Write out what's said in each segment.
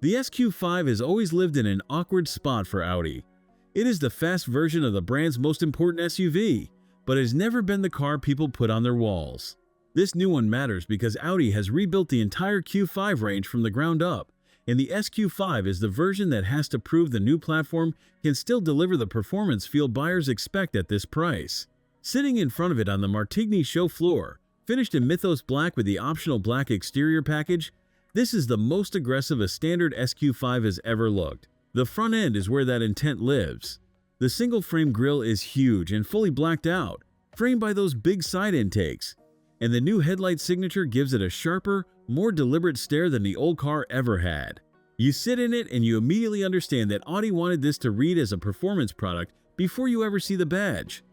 The SQ5 has always lived in an awkward spot for Audi. It is the fast version of the brand's most important SUV, but has never been the car people put on their walls. This new one matters because Audi has rebuilt the entire Q5 range from the ground up, and the SQ5 is the version that has to prove the new platform can still deliver the performance feel buyers expect at this price. Sitting in front of it on the Martigny show floor, finished in Mythos Black with the optional black exterior package, this is the most aggressive a standard SQ5 has ever looked. The front end is where that intent lives. The single-frame grille is huge and fully blacked out, framed by those big side intakes, and the new headlight signature gives it a sharper, more deliberate stare than the old car ever had. You sit in it and you immediately understand that Audi wanted this to read as a performance product before you ever see the badge.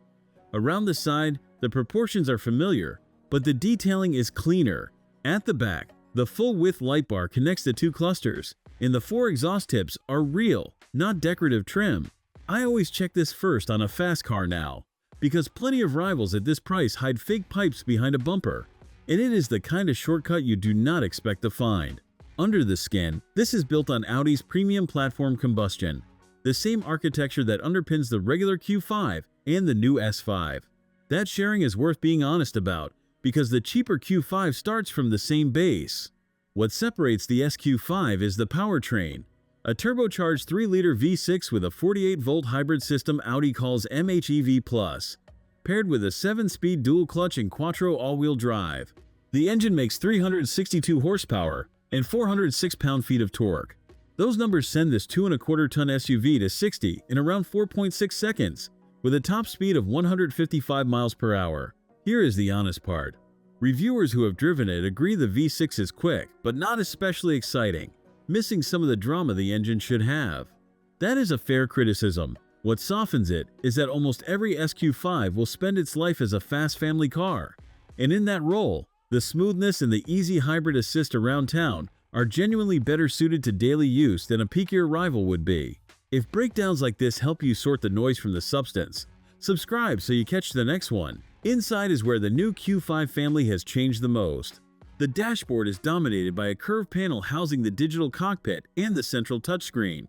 Around the side, the proportions are familiar, but the detailing is cleaner. At the back, the full-width light bar connects the two clusters, and the four exhaust tips are real, not decorative trim. I always check this first on a fast car now, because plenty of rivals at this price hide fake pipes behind a bumper, and it is the kind of shortcut you do not expect to find. Under the skin, this is built on Audi's premium platform combustion, the same architecture that underpins the regular Q5 and the new S5. That sharing is worth being honest about, because the cheaper Q5 starts from the same base. What separates the SQ5 is the powertrain, a turbocharged 3-liter V6 with a 48-volt hybrid system Audi calls MHEV+, paired with a 7-speed dual-clutch and quattro all-wheel drive. The engine makes 362 horsepower and 406 pound-feet of torque. Those numbers send this 2.25-ton SUV to 60 in around 4.6 seconds, with a top speed of 155 miles per hour. Here is the honest part. Reviewers who have driven it agree the V6 is quick, but not especially exciting, missing some of the drama the engine should have. That is a fair criticism. What softens it is that almost every SQ5 will spend its life as a fast family car, and in that role, the smoothness and the easy hybrid assist around town are genuinely better suited to daily use than a peakier rival would be. If breakdowns like this help you sort the noise from the substance, subscribe so you catch the next one. Inside is where the new Q5 family has changed the most. The dashboard is dominated by a curved panel housing the digital cockpit and the central touchscreen,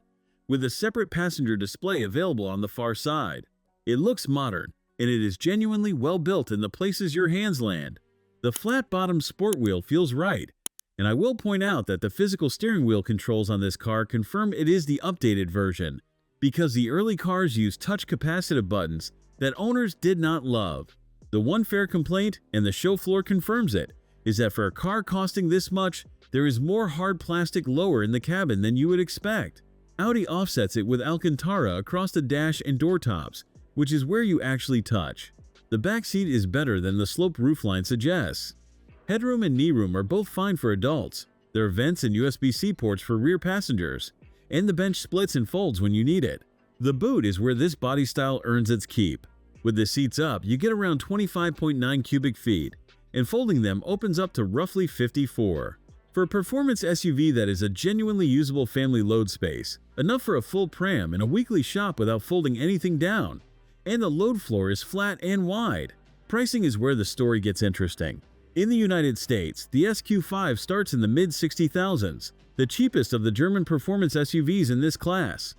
with a separate passenger display available on the far side. It looks modern, and it is genuinely well built in the places your hands land. The flat-bottomed sport wheel feels right, and I will point out that the physical steering wheel controls on this car confirm it is the updated version, because the early cars used touch capacitive buttons that owners did not love. The one fair complaint, and the show floor confirms it, is that for a car costing this much, there is more hard plastic lower in the cabin than you would expect. Audi offsets it with Alcantara across the dash and door tops, which is where you actually touch. The back seat is better than the sloped roofline suggests. Headroom and knee room are both fine for adults. There are vents and USB-C ports for rear passengers, and the bench splits and folds when you need it. The boot is where this body style earns its keep. With the seats up, you get around 25.9 cubic feet, and folding them opens up to roughly 54. For a performance SUV that is a genuinely usable family load space, enough for a full pram and a weekly shop without folding anything down, and the load floor is flat and wide. Pricing is where the story gets interesting. In the United States, the SQ5 starts in the mid-60,000s, the cheapest of the German performance SUVs in this class.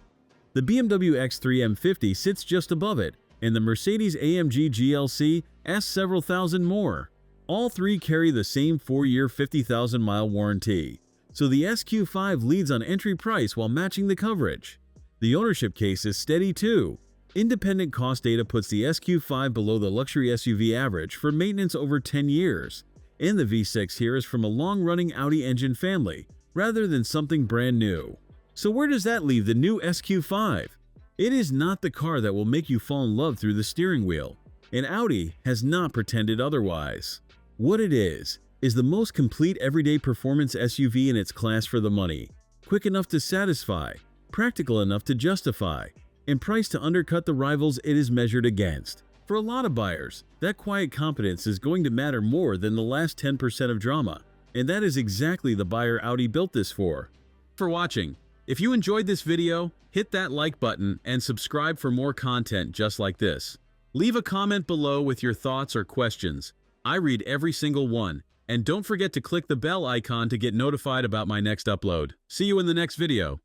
The BMW X3 M50 sits just above it, and the Mercedes-AMG GLC asks several thousand more. All three carry the same 4-year 50,000-mile warranty, so the SQ5 leads on entry price while matching the coverage. The ownership case is steady too. Independent cost data puts the SQ5 below the luxury SUV average for maintenance over 10 years, and the V6 here is from a long-running Audi engine family, rather than something brand new. So where does that leave the new SQ5? It is not the car that will make you fall in love through the steering wheel, and Audi has not pretended otherwise. What it is the most complete everyday performance SUV in its class for the money, quick enough to satisfy, practical enough to justify, and priced to undercut the rivals it is measured against. For a lot of buyers, that quiet competence is going to matter more than the last 10% of drama, and that is exactly the buyer Audi built this for. For watching. If you enjoyed this video, hit that like button and subscribe for more content just like this. Leave a comment below with your thoughts or questions. I read every single one, And don't forget to click the bell icon to get notified about my next upload. See you in the next video.